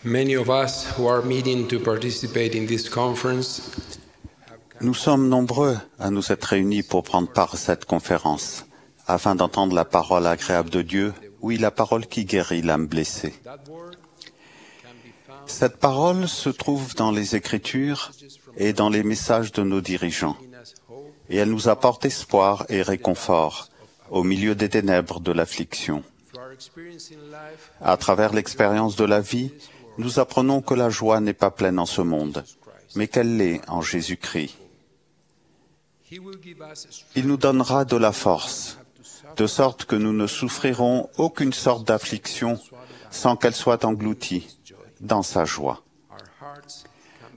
Many of us who are meeting to participate in this conference Nous sommes nombreux à nous être réunis pour prendre part à cette conférence, afin d'entendre la parole agréable de Dieu, oui, la parole qui guérit l'âme blessée. Cette parole se trouve dans les Écritures et dans les messages de nos dirigeants, et elle nous apporte espoir et réconfort au milieu des ténèbres de l'affliction. À travers l'expérience de la vie, nous apprenons que la joie n'est pas pleine en ce monde, mais qu'elle l'est en Jésus-Christ. Il nous donnera de la force, de sorte que nous ne souffrirons aucune sorte d'affliction sans qu'elle soit engloutie dans sa joie.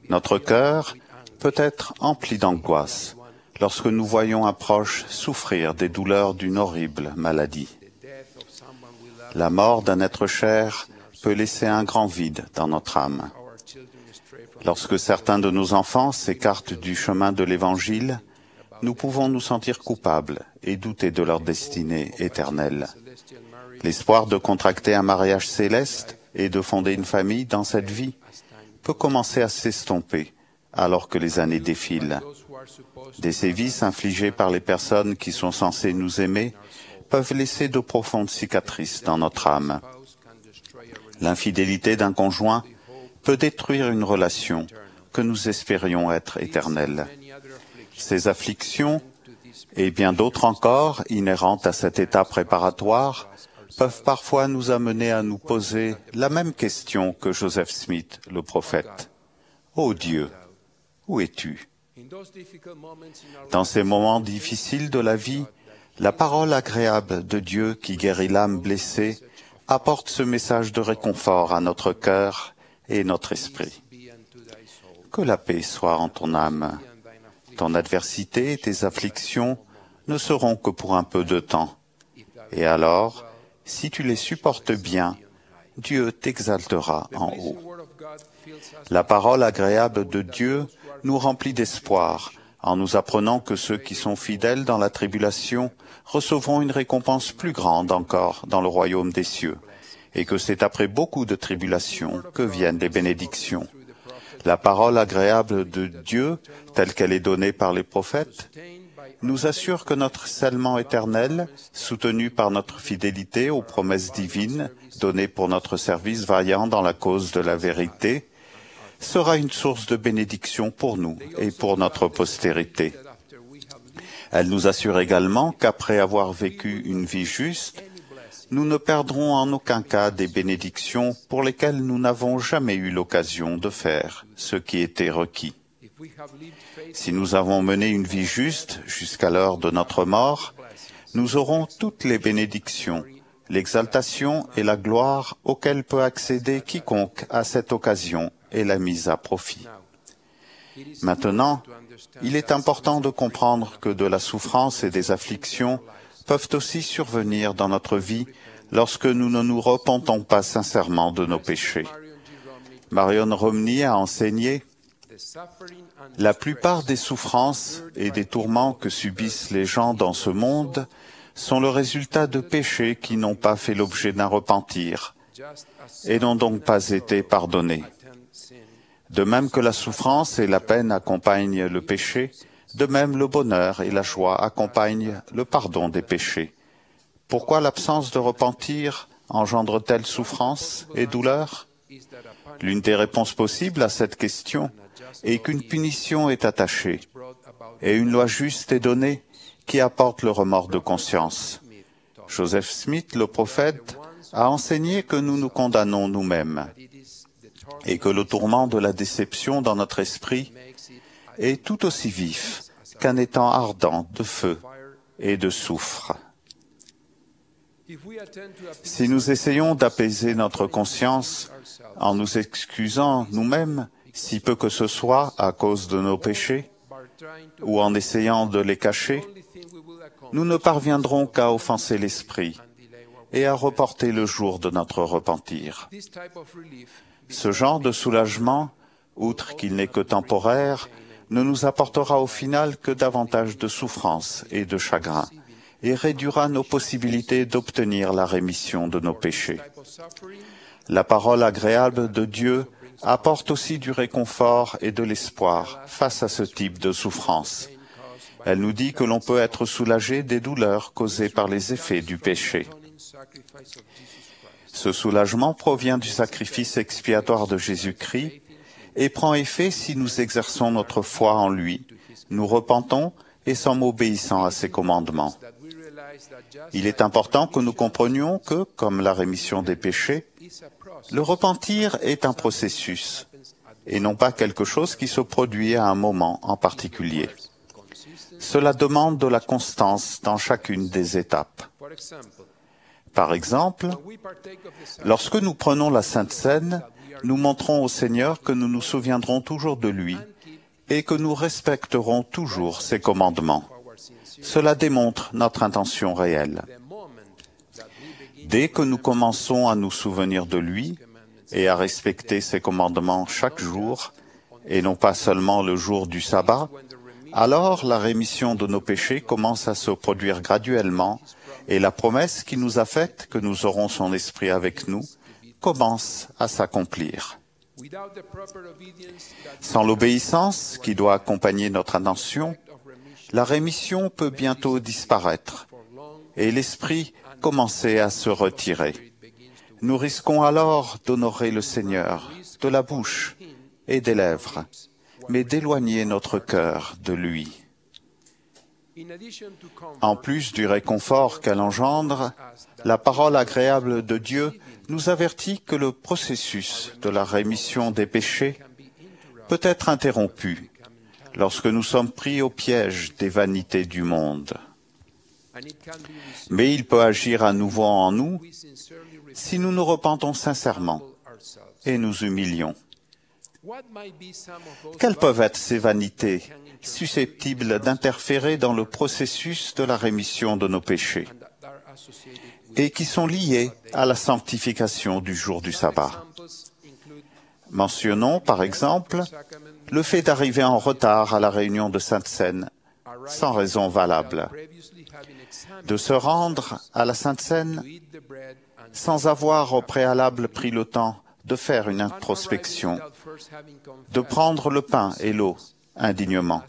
Notre cœur peut être empli d'angoisse lorsque nous voyons un proche souffrir des douleurs d'une horrible maladie. La mort d'un être cher peut laisser un grand vide dans notre âme. Lorsque certains de nos enfants s'écartent du chemin de l'Évangile, nous pouvons nous sentir coupables et douter de leur destinée éternelle. L'espoir de contracter un mariage céleste et de fonder une famille dans cette vie peut commencer à s'estomper alors que les années défilent. Des sévices infligés par les personnes qui sont censées nous aimer peuvent laisser de profondes cicatrices dans notre âme. L'infidélité d'un conjoint peut détruire une relation que nous espérions être éternelle. Ces afflictions, et bien d'autres encore, inhérentes à cet état préparatoire, peuvent parfois nous amener à nous poser la même question que Joseph Smith, le prophète. « Ô Dieu, où es-tu » Dans ces moments difficiles de la vie, la parole agréable de Dieu qui guérit l'âme blessée apporte ce message de réconfort à notre cœur et notre esprit. Que la paix soit en ton âme. Ton adversité et tes afflictions ne seront que pour un peu de temps. Et alors, si tu les supportes bien, Dieu t'exaltera en haut. La parole agréable de Dieu nous remplit d'espoir en nous apprenant que ceux qui sont fidèles dans la tribulation recevront une récompense plus grande encore dans le royaume des cieux, et que c'est après beaucoup de tribulations que viennent les bénédictions. La parole agréable de Dieu, telle qu'elle est donnée par les prophètes, nous assure que notre scellement éternel, soutenu par notre fidélité aux promesses divines données pour notre service vaillant dans la cause de la vérité, sera une source de bénédiction pour nous et pour notre postérité. Elle nous assure également qu'après avoir vécu une vie juste, nous ne perdrons en aucun cas des bénédictions pour lesquelles nous n'avons jamais eu l'occasion de faire ce qui était requis. Si nous avons mené une vie juste jusqu'à l'heure de notre mort, nous aurons toutes les bénédictions, l'exaltation et la gloire auxquelles peut accéder quiconque à cette occasion et la mise à profit. Maintenant, il est important de comprendre que de la souffrance et des afflictions peuvent aussi survenir dans notre vie lorsque nous ne nous repentons pas sincèrement de nos péchés. Marion Romney a enseigné « La plupart des souffrances et des tourments que subissent les gens dans ce monde sont le résultat de péchés qui n'ont pas fait l'objet d'un repentir et n'ont donc pas été pardonnés. De même que la souffrance et la peine accompagnent le péché, de même le bonheur et la joie accompagnent le pardon des péchés. Pourquoi l'absence de repentir engendre-t-elle souffrance et douleur? L'une des réponses possibles à cette question est qu'une punition est attachée et une loi juste est donnée qui apporte le remords de conscience. Joseph Smith, le prophète, a enseigné que nous nous condamnons nous-mêmes et que le tourment de la déception dans notre esprit est tout aussi vif qu'un étang ardent de feu et de soufre. Si nous essayons d'apaiser notre conscience en nous excusant nous-mêmes, si peu que ce soit à cause de nos péchés, ou en essayant de les cacher, nous ne parviendrons qu'à offenser l'esprit et à reporter le jour de notre repentir. Ce genre de soulagement, outre qu'il n'est que temporaire, ne nous apportera au final que davantage de souffrance et de chagrin, et réduira nos possibilités d'obtenir la rémission de nos péchés. La parole agréable de Dieu apporte aussi du réconfort et de l'espoir face à ce type de souffrance. Elle nous dit que l'on peut être soulagé des douleurs causées par les effets du péché. Ce soulagement provient du sacrifice expiatoire de Jésus-Christ et prend effet si nous exerçons notre foi en lui, nous repentons et sommes obéissants à ses commandements. Il est important que nous comprenions que, comme la rémission des péchés, le repentir est un processus et non pas quelque chose qui se produit à un moment en particulier. Cela demande de la constance dans chacune des étapes. Par exemple, lorsque nous prenons la Sainte Seine, nous montrons au Seigneur que nous nous souviendrons toujours de lui et que nous respecterons toujours ses commandements. Cela démontre notre intention réelle. Dès que nous commençons à nous souvenir de lui et à respecter ses commandements chaque jour, et non pas seulement le jour du sabbat, alors la rémission de nos péchés commence à se produire graduellement et la promesse qu'il nous a faite que nous aurons son esprit avec nous commence à s'accomplir. Sans l'obéissance qui doit accompagner notre intention, la rémission peut bientôt disparaître et l'esprit commencer à se retirer. Nous risquons alors d'honorer le Seigneur de la bouche et des lèvres, mais d'éloigner notre cœur de lui. En plus du réconfort qu'elle engendre, la parole agréable de Dieu nous avertit que le processus de la rémission des péchés peut être interrompu lorsque nous sommes pris au piège des vanités du monde. Mais il peut agir à nouveau en nous si nous nous repentons sincèrement et nous humilions. Quelles peuvent être ces vanités susceptibles d'interférer dans le processus de la rémission de nos péchés et qui sont liées à la sanctification du jour du sabbat? Mentionnons, par exemple, le fait d'arriver en retard à la réunion de Sainte Seine sans raison valable, de se rendre à la Sainte Seine sans avoir au préalable pris le temps de faire une introspection, de prendre le pain et l'eau indignement,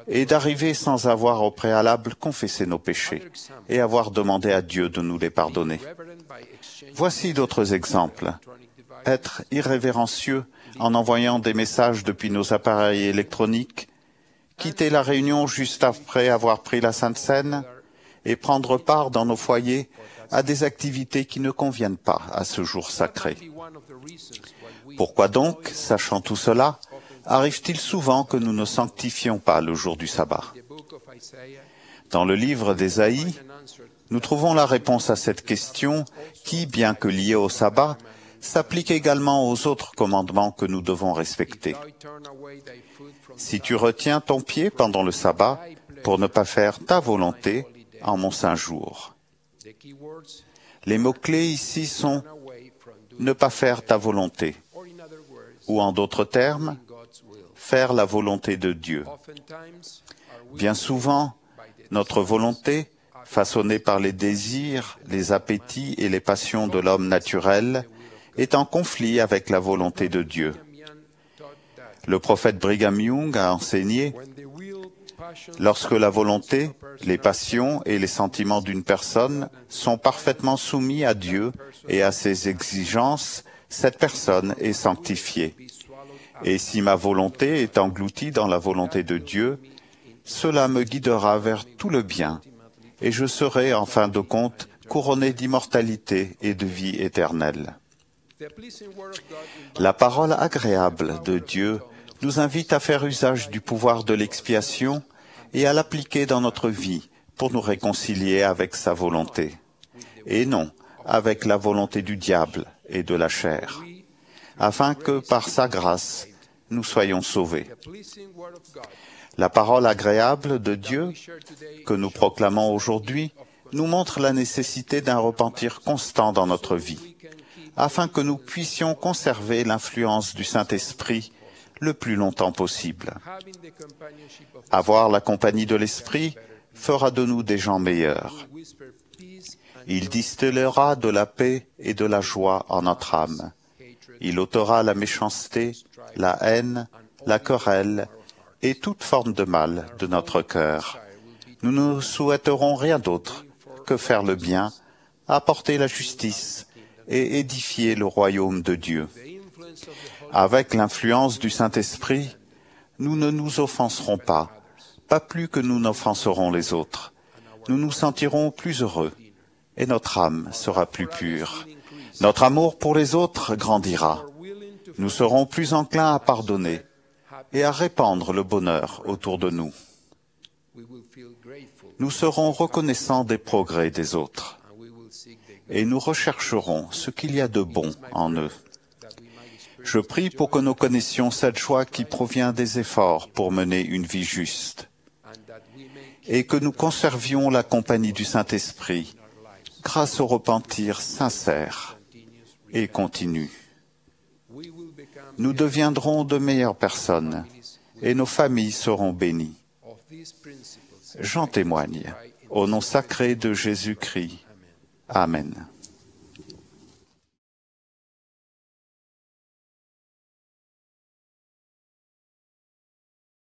et d'arriver sans avoir au préalable confessé nos péchés et avoir demandé à Dieu de nous les pardonner. Voici d'autres exemples. Être irrévérencieux en envoyant des messages depuis nos appareils électroniques, quitter la réunion juste après avoir pris la Sainte Seine et prendre part dans nos foyers à des activités qui ne conviennent pas à ce jour sacré. Pourquoi donc, sachant tout cela, arrive-t-il souvent que nous ne sanctifions pas le jour du sabbat? Dans le livre d'Ésaïe, nous trouvons la réponse à cette question qui, bien que liée au sabbat, s'applique également aux autres commandements que nous devons respecter. Si tu retiens ton pied pendant le sabbat pour ne pas faire ta volonté en mon saint jour. Les mots-clés ici sont « ne pas faire ta volonté » ou en d'autres termes, faire la volonté de Dieu. Bien souvent, notre volonté, façonnée par les désirs, les appétits et les passions de l'homme naturel, est en conflit avec la volonté de Dieu. Le prophète Brigham Young a enseigné « Lorsque la volonté, les passions et les sentiments d'une personne sont parfaitement soumis à Dieu et à ses exigences, cette personne est sanctifiée. Et si ma volonté est engloutie dans la volonté de Dieu, cela me guidera vers tout le bien, et je serai, en fin de compte, couronné d'immortalité et de vie éternelle. » La parole agréable de Dieu nous invite à faire usage du pouvoir de l'expiation et à l'appliquer dans notre vie pour nous réconcilier avec sa volonté, et non avec la volonté du diable et de la chair, afin que, par sa grâce, nous soyons sauvés. La parole agréable de Dieu, que nous proclamons aujourd'hui, nous montre la nécessité d'un repentir constant dans notre vie, afin que nous puissions conserver l'influence du Saint-Esprit le plus longtemps possible. Avoir la compagnie de l'Esprit fera de nous des gens meilleurs. Il distillera de la paix et de la joie en notre âme. Il ôtera la méchanceté, la haine, la querelle et toute forme de mal de notre cœur. Nous ne souhaiterons rien d'autre que faire le bien, apporter la justice et édifier le royaume de Dieu. Avec l'influence du Saint-Esprit, nous ne nous offenserons pas plus que nous n'offenserons les autres. Nous nous sentirons plus heureux et notre âme sera plus pure. Notre amour pour les autres grandira. Nous serons plus enclins à pardonner et à répandre le bonheur autour de nous. Nous serons reconnaissants des progrès des autres et nous rechercherons ce qu'il y a de bon en eux. Je prie pour que nous connaissions cette joie qui provient des efforts pour mener une vie juste et que nous conservions la compagnie du Saint-Esprit grâce au repentir sincère et continu. Nous deviendrons de meilleures personnes et nos familles seront bénies. J'en témoigne. Au nom sacré de Jésus-Christ. Amen.